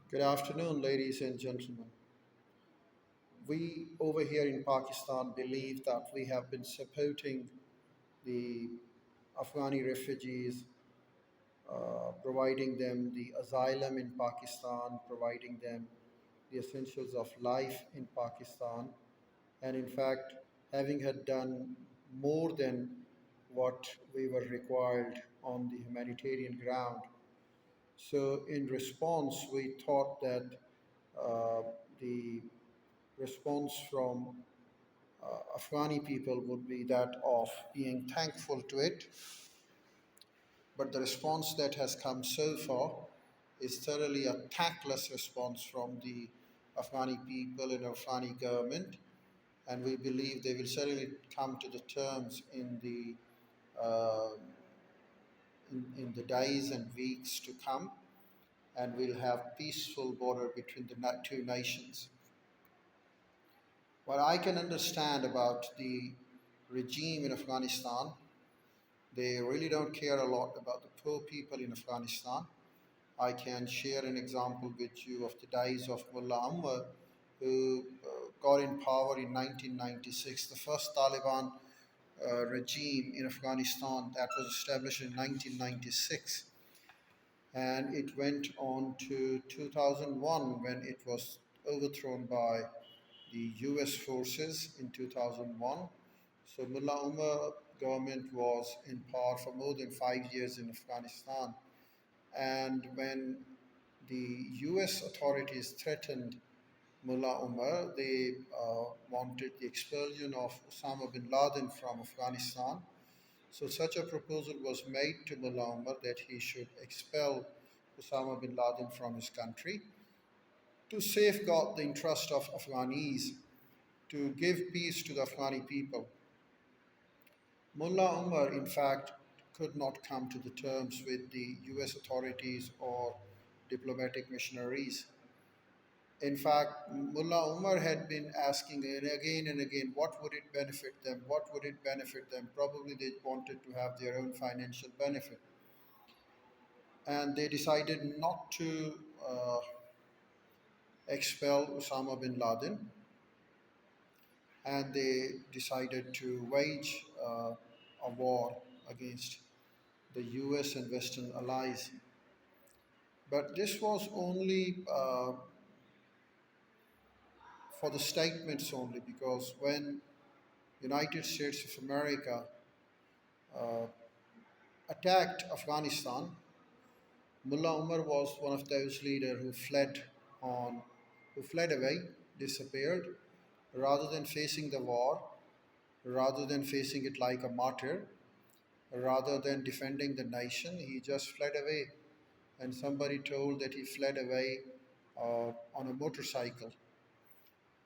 Good afternoon, ladies and gentlemen. We over here in Pakistan believe that we have been supporting the Afghani refugees, providing them the asylum in Pakistan, providing them the essentials of life in Pakistan, and in fact, having had done more than what we were required on the humanitarian ground. So, in response, we thought that uh, the response from Afghani people would be that of being thankful to it, but the response that has come so far is thoroughly a thankless response from the Afghani people and Afghani government, and we believe they will certainly come to the terms uh, in the days and weeks to come, and we'll have peaceful border between the two nations. What I can understand about the regime in Afghanistan, they really don't care a lot about the poor people in Afghanistan. I can share an example with you of the days of Mullah Anwar, who got in power in 1996, the first Taliban regime in Afghanistan that was established in 1996. And it went on to 2001 when it was overthrown by the US forces in 2001. So Mullah Umar government was in power for more than 5 years in Afghanistan. And when the US authorities threatened Mullah Umar, they wanted the expulsion of Osama bin Laden from Afghanistan. So such a proposal was made to Mullah Umar that he should expel Osama bin Laden from his country to safeguard the interest of Afghanis, to give peace to the Afghani people. Mullah Umar, in fact, could not come to the terms with the US authorities or diplomatic missionaries. In fact, Mullah Umar had been asking again and again, what would it benefit them? What would it benefit them? Probably they wanted to have their own financial benefit. And they decided not to uh, expel Osama bin Laden, and they decided to wage a war against the US and Western allies. But this was only for the statements only, because when United States of America uh, attacked Afghanistan, Mullah Umar was one of those leaders on, who fled away, disappeared, rather than facing the war, rather than facing it like a martyr, rather than defending the nation. He just fled away, and somebody told that he fled away on a motorcycle.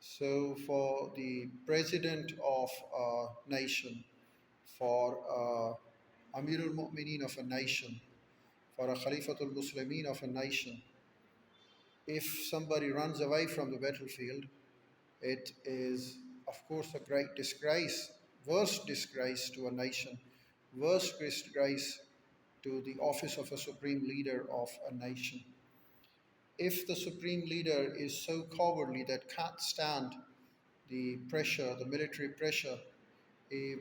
So, for the president of a nation, for Amirul Mu'mineen of a nation, for a Khalifatul Muslimin of a nation, if somebody runs away from the battlefield, it is, of course, a great disgrace, worst disgrace to a nation, worst disgrace to the office of a supreme leader of a nation. If the supreme leader is so cowardly that can't stand the pressure, the military pressure, he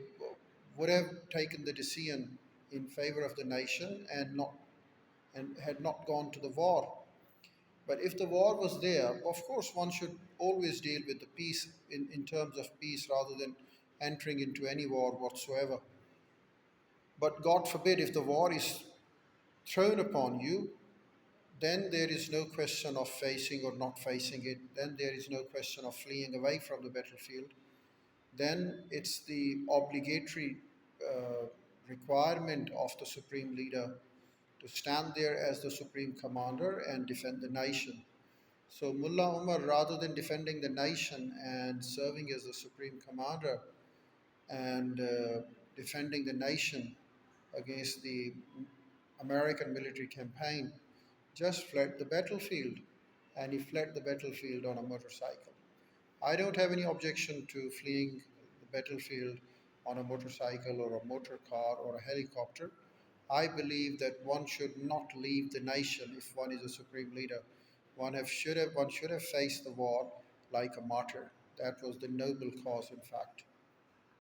would have taken the decision in favor of the nation and had not gone to the war. But if the war was there, of course, one should always deal with the peace in terms of peace rather than entering into any war whatsoever. But God forbid, if the war is thrown upon you, then there is no question of facing or not facing it. Then there is no question of fleeing away from the battlefield. Then it's the obligatory uh, requirement of the supreme leader to stand there as the supreme commander and defend the nation. So Mullah Umar, rather than defending the nation and serving as the supreme commander and defending the nation against the American military campaign, just fled the battlefield. And he fled the battlefield on a motorcycle. I don't have any objection to fleeing the battlefield on a motorcycle or a motor car or a helicopter. I believe that one should not leave the nation if one is a supreme leader. One should have faced the war like a martyr. That was the noble cause, in fact.